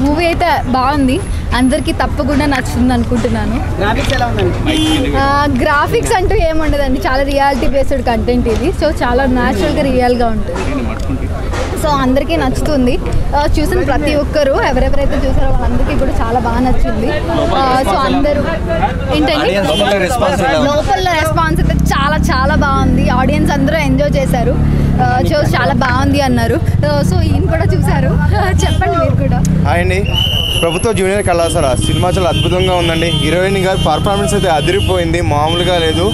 Movie అయితే బాగుంది, అందరికీ తప్పకుండా నచ్చుతుంది అనుకుంటున్నాను. గ్రాఫిక్స్ అంటూ ఏముండదండి, చాలా రియాలిటీ బేస్డ్ కంటెంట్ ఇది. సో చాలా న్యాచురల్గా రియల్గా ఉంటుంది. సో అందరికీ నచ్చుతుంది. చూసిన ప్రతి ఒక్కరు ఎవరెవరైతే చూసారో వాళ్ళందరికీ కూడా చాలా బాగా నచ్చింది. సో అందరూ ఏంటండి లోపల రెస్పాన్స్ అయితే చాలా చాలా బాగుంది. ఆడియన్స్ అందరూ ఎంజాయ్ చేశారు. సో చాలా బాగుంది అన్నారు. సో ఈయన కూడా చూసారు, చెప్పండి మీరు కూడా. అండి, ప్రభుత్వ జూనియర్ కళాశాల సినిమా చాలా అద్భుతంగా ఉందండి. హీరోయిన్ గారి పర్ఫార్మెన్స్ అయితే అదిరిపోయింది, మామూలుగా లేదు.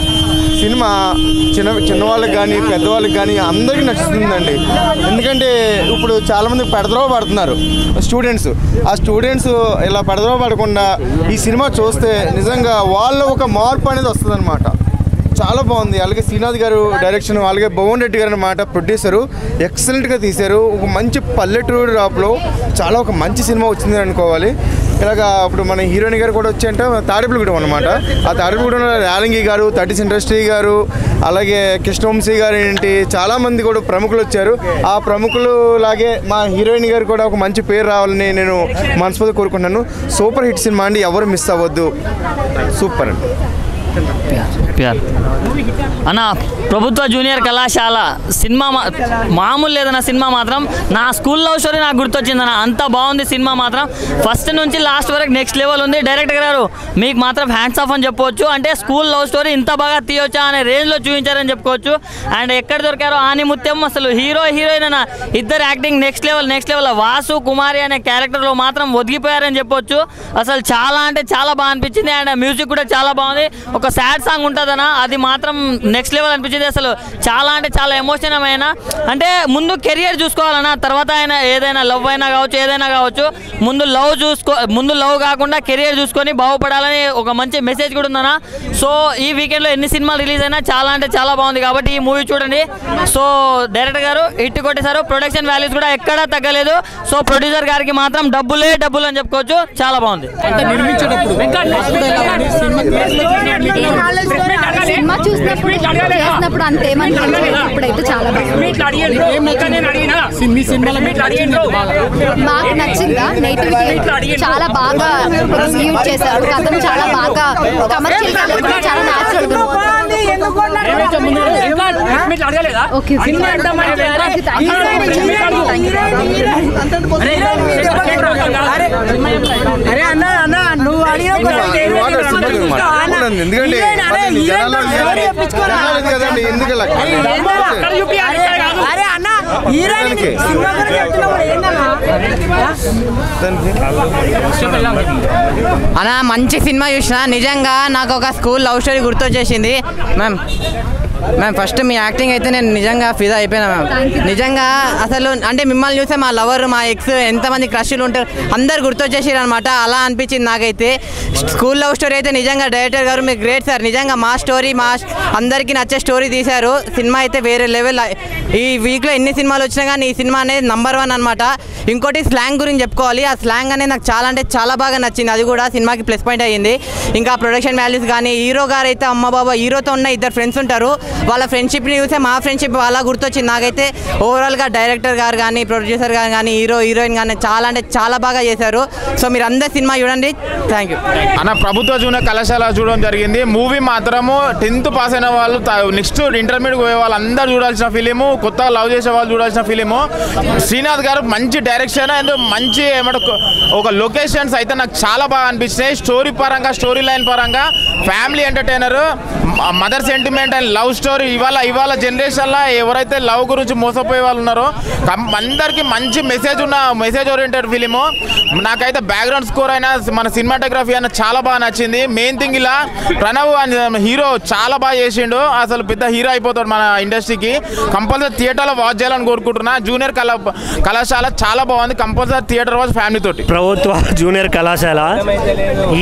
సినిమా చిన్నవాళ్ళకి కానీ పెద్దవాళ్ళకి కానీ అందరికీ నచ్చుతుందండి. ఎందుకంటే ఇప్పుడు చాలామంది పెడద్రోవ పడుతున్నారు స్టూడెంట్స్. ఆ స్టూడెంట్స్ ఇలా పెడద్రోవ పడకుండా ఈ సినిమా చూస్తే నిజంగా వాళ్ళు ఒక మార్పు అనేది వస్తుంది అనమాట. చాలా బాగుంది. అలాగే శ్రీనాథ్ గారు డైరెక్షన్, అలాగే భువన్ రెడ్డి గారు అన్నమాట ప్రొడ్యూసరు, ఎక్సలెంట్గా తీశారు. ఒక మంచి పల్లెటూరు రాప్లో చాలా ఒక మంచి సినిమా వచ్చింది అనుకోవాలి. ఇలాగా ఇప్పుడు మన హీరోయిన్ గారు కూడా వచ్చాయంటే తాడేపల్లిగూడెం అనమాట. ఆ తాడేపల్లిగూడెంలో రేలంగి గారు, 30s ఇండస్ట్రీ గారు, అలాగే కృష్ణవంశీ గారు ఏంటి చాలామంది కూడా ప్రముఖులు వచ్చారు. ఆ ప్రముఖులు లాగే మా హీరోయిన్ గారు కూడా ఒక మంచి పేరు రావాలని నేను మనస్ఫూర్తిగా కోరుకుంటున్నాను. సూపర్ హిట్ సినిమా అండి, ఎవరు మిస్ అవ్వద్దు. సూపర్ అండి. అన్న ప్రభుత్వ జూనియర్ కళాశాల సినిమా మామూలు లేదన్న. సినిమా మాత్రం నా స్కూల్ లవ్ స్టోరీ నాకు గుర్తొచ్చిందన్న. అంత బాగుంది సినిమా మాత్రం. ఫస్ట్ నుంచి లాస్ట్ వరకు నెక్స్ట్ లెవెల్ ఉంది. డైరెక్టర్ గారు మీకు మాత్రం హ్యాండ్స్ ఆఫ్ అని చెప్పవచ్చు. అంటే స్కూల్ లవ్ స్టోరీ ఇంత బాగా తీయొచ్చా అనే రేంజ్లో చూపించారని చెప్పుకోవచ్చు. అండ్ ఎక్కడ దొరికారో ఆనిముత్యం అసలు హీరో హీరోయిన్ అన్న ఇద్దరు యాక్టింగ్ నెక్స్ట్ లెవెల్. వాసు కుమారి అనే క్యారెక్టర్లో మాత్రం ఒదిగిపోయారని చెప్పొచ్చు. అసలు చాలా అంటే చాలా బాగా అనిపించింది. అండ్ మ్యూజిక్ కూడా చాలా బాగుంది. ఒక సాడ్ సాంగ్ ఉంటుందన్న, అది మాత్రం నెక్స్ట్ లెవెల్ అనిపించింది. అసలు చాలా అంటే చాలా ఎమోషనల్ అయినా. అంటే ముందు కెరియర్ చూసుకోవాలన్న, తర్వాత ఆయన ఏదైనా లవ్ అయినా కావచ్చు, ఏదైనా కావచ్చు. ముందు లవ్ కాకుండా కెరియర్ చూసుకొని బాగుపడాలని ఒక మంచి మెసేజ్ కూడా ఉందన్న. సో ఈ వీకెండ్లో ఎన్ని సినిమాలు రిలీజ్ అయినా చాలా అంటే చాలా బాగుంది. కాబట్టి ఈ మూవీ చూడండి. సో డైరెక్టర్ గారు హిట్ కొట్టేశారు. ప్రొడక్షన్ వాల్యూస్ కూడా ఎక్కడా తగ్గలేదు. సో ప్రొడ్యూసర్ గారికి మాత్రం డబ్బులు అని చెప్పుకోవచ్చు. చాలా బాగుంది. సినిమా చూసినప్పుడు అంతేమనిపించలేదు. ఇప్పుడైతే చాలా మాకు నచ్చిందా, నేటివిటీ చాలా బాగా యూజ్ చేశారు. కథను చాలా బాగా కమర్షియల్ చాలా న్యాచురల్ గా. ఓకే అన్నా మంచి సినిమా చూసిన. నిజంగా నాకు ఒక స్కూల్ లవ్ స్టోరీ గుర్తొచ్చేసింది. మ్యామ్ ఫస్ట్ మీ యాక్టింగ్ అయితే నేను నిజంగా ఫిదా అయిపోయినా మ్యామ్. నిజంగా అసలు అంటే మిమ్మల్ని చూస్తే మా లవర్, మా ఎక్స్, ఎంతమంది క్రష్లు ఉంటారు అందరు గుర్తొచ్చేసారు అనమాట. అలా అనిపించింది నాకైతే. స్కూల్ లవ్ స్టోరీ అయితే నిజంగా డైరెక్టర్ గారు మీరు గ్రేట్ సార్. నిజంగా మా స్టోరీ అందరికీ నచ్చే స్టోరీ తీశారు. సినిమా అయితే వేరే లెవెల్. ఈ వీక్లో ఎన్ని సినిమాలు వచ్చినా కానీ ఈ సినిమా అనేది నంబర్ 1 అనమాట. ఇంకోటి స్లాంగ్ గురించి చెప్పుకోవాలి. ఆ స్లాంగ్ అనేది నాకు చాలా అంటే చాలా బాగా నచ్చింది. అది కూడా సినిమాకి ప్లస్ పాయింట్ అయ్యింది. ఇంకా ప్రొడక్షన్ వాల్యూస్ కానీ హీరో గారు అయితే అమ్మ బాబా, హీరోతో ఉన్న ఇద్దరు ఫ్రెండ్స్ ఉంటారు, వాళ్ళ ఫ్రెండ్షిప్ని చూస్తే మా ఫ్రెండ్షిప్ అలా గుర్తొచ్చింది నాకైతే. ఓవరాల్గా డైరెక్టర్ గారు కానీ ప్రొడ్యూసర్ గారు కానీ హీరో హీరోయిన్ కానీ చాలా అంటే చాలా బాగా చేశారు. సో మీరు అందరు సినిమా చూడండి. థ్యాంక్ యూ అన్న. ప్రభుత్వ జూనియర్ కళాశాల చూడడం జరిగింది. మూవీ మాత్రము 10th పాస్ అయిన వాళ్ళు, నెక్స్ట్ ఇంటర్మీడియట్ పోయే వాళ్ళు అందరూ చూడాల్సిన ఫిలిము, కొత్తగా లవ్ చేసే వాళ్ళు చూడాల్సిన ఫిలిము. శ్రీనాథ్ గారు మంచి డైరెక్షన్ అండ్ మంచి ఒక లొకేషన్స్ అయితే నాకు చాలా బాగా అనిపించినాయి. స్టోరీ పరంగా, స్టోరీ లైన్ పరంగా family entertainer, mother sentiment and love story. ఇవాళ జనరేషన్లో ఎవరైతే లవ్ గురించి మోసపోయే వాళ్ళు ఉన్నారో అందరికీ మంచి మెసేజ్ ఓరియంటెడ్ ఫిలిము. నాకైతే బ్యాక్గ్రౌండ్ స్కోర్ అయినా మన సినిమాటోగ్రఫీ అయినా చాలా బాగా నచ్చింది. మెయిన్ థింగ్ ఇలా ప్రణవ్ హీరో చాలా బాగా చేసిండు. అసలు పెద్ద హీరో అయిపోతాడు మన ఇండస్ట్రీకి. కంపల్సరీ థియేటర్లో వాచ్ చేయాలని కోరుకుంటున్నా. జూనియర్ కళాశాల చాలా బాగుంది. కంపల్సరీ థియేటర్ వాచ్ ఫ్యామిలీ తోటి. ప్రభుత్వ జూనియర్ కళాశాల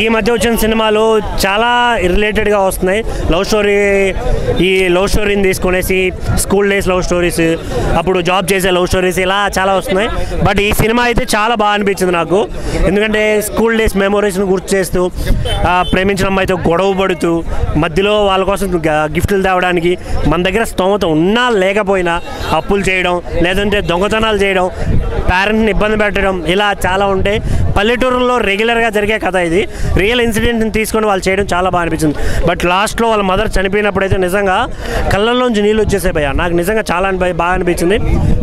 ఈ మధ్య వచ్చిన సినిమాలు చాలా రిలేటెడ్గా వస్తున్నాయి. లవ్ స్టోరీ, ఈ లవ్ స్టోరీని తీసుకునేసి స్కూల్ డేస్ లవ్ స్టోరీస్, అప్పుడు జాబ్ చేసే లవ్ స్టోరీస్ ఇలా చాలా వస్తున్నాయి. బట్ ఈ సినిమా అయితే చాలా బాగా అనిపించింది నాకు. ఎందుకంటే స్కూల్ డేస్ మెమొరీస్ని గుర్తు చేస్తూ ప్రేమించిన అమ్మాయితో గొడవ పడుతూ మధ్యలో వాళ్ళ కోసం గిఫ్ట్లు తేవడానికి మన దగ్గర స్తోమత ఉన్నా లేకపోయినా అప్పులు చేయడం, లేదంటే దొంగతనాలు చేయడం, పేరెంట్ని ఇబ్బంది పెట్టడం, ఇలా చాలా ఉంటాయి. పల్లెటూరులో రెగ్యులర్గా జరిగే కథ ఇది. రియల్ ఇన్సిడెంట్ని తీసుకొని వాళ్ళు చేయడం చాలా బాగా అనిపించింది. బట్ లాస్ట్లో వాళ్ళ మదర్ చనిపోయినప్పుడైతే నిజంగా కళ్ళల్లోంచి నీళ్ళు వచ్చేసాయి భయ్యా. నాకు నిజంగా చాలా బాగా అనిపించింది.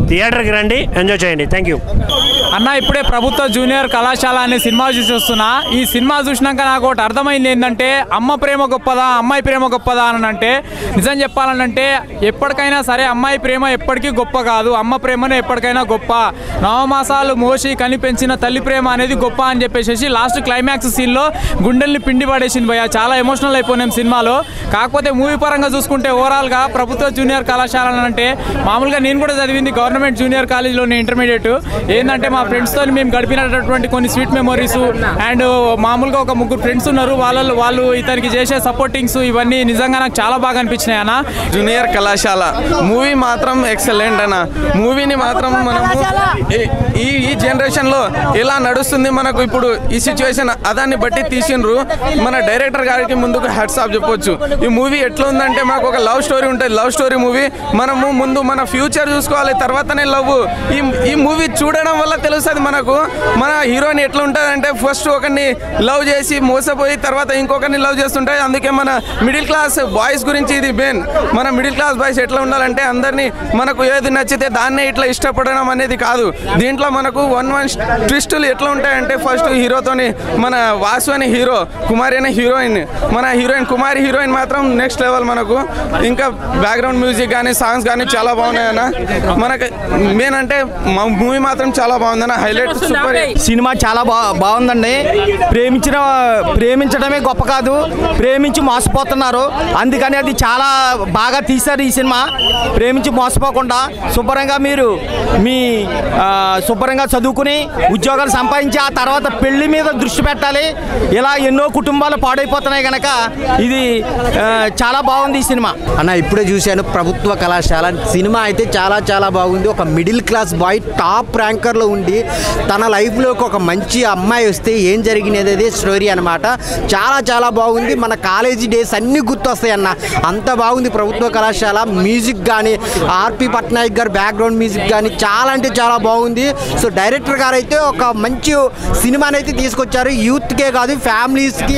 థియేటర్కి రండి, ఎంజాయ్ చేయండి. థ్యాంక్ యూ అన్న. ఇప్పుడే ప్రభుత్వ జూనియర్ కళాశాల అనే సినిమా చూసి వస్తున్నా. ఈ సినిమా చూసినాక నాకు ఒకటి అర్థమైంది ఏంటంటే, అమ్మ ప్రేమ గొప్పదా అమ్మాయి ప్రేమ గొప్పదా అని అంటే, నిజం చెప్పాలంటే ఎప్పటికైనా సరే అమ్మాయి ప్రేమ ఎప్పటికీ గొప్ప కాదు, అమ్మ ప్రేమనే ఎప్పటికైనా గొప్ప. నవమాసాలు మోసి కనిపెంచిన తల్లి ప్రేమ అనేది గొప్ప అని చెప్పేసి లాస్ట్ క్లైమాక్స్ సీన్లో గుండెల్ని పిండి పడేసింది భయ్య. చాలా ఎమోషనల్ అయిపోయినాం సినిమాలో. కాకపోతే మూవీ పరంగా చూసుకుంటే ఓవరాల్గా ప్రభుత్వ జూనియర్ కళాశాల అంటే, మామూలుగా నేను కూడా చదివింది గవర్నమెంట్ జూనియర్ కాలేజ్లోనే ఇంటర్మీడియట్. ఏంటంటే మా ఫ్రెండ్స్తో మేము గడిపినటువంటి కొన్ని స్వీట్ మెమరీస్ అండ్ మామూలుగా ఒక 3 ఫ్రెండ్స్ ఉన్నారు. వాళ్ళు ఇతనికి చేసే సపోర్టింగ్స్ ఇవన్నీ నిజంగా నాకు చాలా బాగా అనిపించినాయి అన్న. జూనియర్ కళాశాల మూవీ మాత్రం ఎక్సలెంట్ అన్న. మూవీని మాత్రం మనము ఈ జనరేషన్లో ఎలా నడుస్తుంది మనకు ఇప్పుడు ఈ సిచ్యువేషన్ అదాన్ని బట్టి తీసిండ్రు. మన డైరెక్టర్ గారికి ముందుకు హ్యాట్స్ ఆఫ్ చెప్పొచ్చు. ఈ మూవీ ఎట్లా ఉందంటే, మాకు ఒక లవ్ స్టోరీ ఉంటుంది. Love story movie. మనము ముందు మన ఫ్యూచర్ చూసుకోవాలి, తర్వాతనే లవ్. ఈ మూవీ చూడడం వల్ల తెలుస్తుంది మనకు మన హీరోయిన్ ఎట్లా ఉంటుంది అంటే, ఫస్ట్ ఒకరిని లవ్ చేసి మోసపోయి తర్వాత ఇంకొకరిని లవ్ చేస్తుంటాయి. అందుకే మన మిడిల్ క్లాస్ బాయ్స్ గురించి ఇది మెయిన్. మన మిడిల్ క్లాస్ బాయ్స్ ఎట్లా ఉండాలంటే, అందరినీ మనకు ఏది నచ్చితే దాన్నే ఇట్లా ఇష్టపడడం అనేది కాదు. దీంట్లో మనకు వన్ ట్విస్టులు ఎట్లా ఉంటాయంటే, ఫస్ట్ హీరోతోని మన వాసు అనే హీరో, కుమారి అనే హీరోయిన్, మన హీరోయిన్ కుమారి హీరోయిన్ మాత్రం నెక్స్ట్ లెవెల్ మనకు. ఇంకా బ్యాక్గ్రౌండ్ మ్యూజిక్ కానీ సాంగ్స్ కానీ చాలా బాగున్నాయి అన్న. మనకు మెయిన్ అంటే మూవీ మాత్రం చాలా బాగుందన్న. Highlight super. సినిమా చాలా బాగుందండి. ప్రేమించడమే గొప్ప కాదు, ప్రేమించి మోసపోతున్నారు. అందుకని అది చాలా బాగా తీశారు ఈ సినిమా. ప్రేమించి మోసపోకుండా శుభ్రంగా మీరు శుభ్రంగా చదువుకుని ఉద్యోగాలు సంపాదించి ఆ తర్వాత పెళ్లి మీద దృష్టి పెట్టాలి. ఇలా ఎన్నో కుటుంబాలు పాడైపోతున్నాయి కనుక ఇది చాలా బాగుంది ఈ సినిమా అన్న. ఇప్పుడే చూశాను ప్రభుత్వ కళాశాల సినిమా అయితే చాలా చాలా బాగుంది. ఒక మిడిల్ క్లాస్ బాయ్ టాప్ ర్యాంకర్లో ఉండి తన లైఫ్లోకి ఒక మంచి అమ్మాయి వస్తే ఏం జరిగినది స్టోరీ అనమాట. చాలా చాలా బాగుంది. మన కాలేజీ డేస్ అన్నీ గుర్తొస్తాయి అన్న. అంత బాగుంది ప్రభుత్వ కళాశాల. మ్యూజిక్ కానీ ఆర్పి పట్నాయక్ గారు బ్యాక్గ్రౌండ్ మ్యూజిక్ కానీ చాలా అంటే చాలా బాగుంది. సో డైరెక్టర్ గారు అయితే ఒక మంచి సినిమాని అయితే తీసుకొచ్చారు. యూత్కే కాదు ఫ్యామిలీస్కి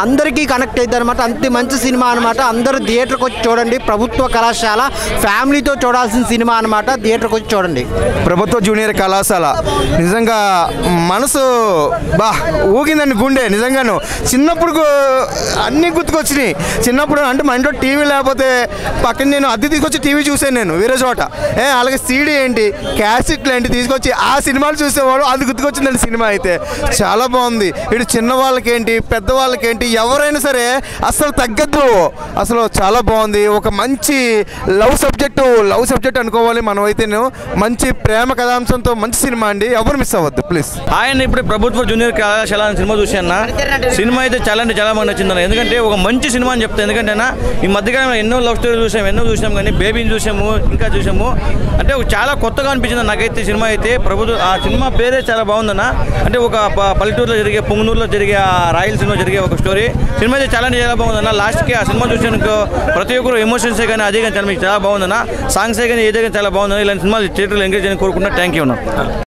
అందరికీ కనెక్ట్ అవుతుంది అనమాట. అంతే మంచి సినిమా అనమాట. అందరూ థియేటర్కి వచ్చి చూడండి. ప్రభుత్వ కళాశాల ఫ్యామిలీతో చూడాల్సిన సినిమా అనమాట. థియేటర్కి వచ్చి చూడండి. ప్రభుత్వ జూనియర్ కళాశాల నిజంగా మనసు ఊగిందండి, గుండె. నిజంగాను చిన్నప్పుడు అన్నీ గుర్తుకొచ్చినాయి. చిన్నప్పుడు అంటే మా ఇంట్లో టీవీ లేకపోతే పక్కన నేను అద్దె తీసుకొచ్చి టీవీ చూసాను నేను వేరే చోట. అలాగే సీడీ ఏంటి, క్యాసెట్లు ఏంటి తీసుకొచ్చి ఆ సినిమాలు చూసేవాడు. అది గుర్తుకొచ్చిందండి. సినిమా అయితే చాలా బాగుంది. ఇటు చిన్న వాళ్ళకేంటి పెద్దవాళ్ళకేంటి ఎవరైనా సరే అసలు తగ్గద్దు. అసలు చాలా బాగుంది. ఒక మంచి లవ్ సబ్జెక్ట్ అనుకోవాలి మనం అయితే. మంచి ప్రేమ కథాంశంతో మంచి సినిమా అండి. ఎవరు మిస్ అవ్వద్దు ప్లీజ్. ఆయన ఇప్పుడు ప్రభుత్వ జూనియర్ కళాశాల సినిమా చూసాను. సినిమా అయితే చాలా అంటే చాలా బాగా నచ్చింది. ఎందుకంటే ఒక మంచి సినిమా అని చెప్తాను. ఎందుకంటే ఈ మధ్యకాలంలో ఎన్నో లవ్ స్టోరీ చూసాం కానీ బేబీని చూసాము, ఇంకా చూసాము. అంటే చాలా కొత్తగా అనిపించింది నాకైతే సినిమా అయితే. ఆ సినిమా పేరే చాలా బాగుందన్న. అంటే ఒక పల్లెటూరులో జరిగే, పొంగునూరులో జరిగే, రాయలసీమలో జరిగే ఒక స్టోరీ. సినిమా అయితే చాలా అంటే చాలా బాగుందన్న. లాస్ట్కి ఆ సినిమా చూసాను ప్రతి ఒక్కరు ఎమోషన్సే కానీ అదే కానీ చాలా బాగుందన్న. సాంగ్సే కానీ ఏదే కానీ చాలా బాగుందన్న. ఇలాంటి సినిమాలు థియేటర్లో ఎంకరేజ్ చేయని కోరుకున్నా. థ్యాంక్ యూ అన్న.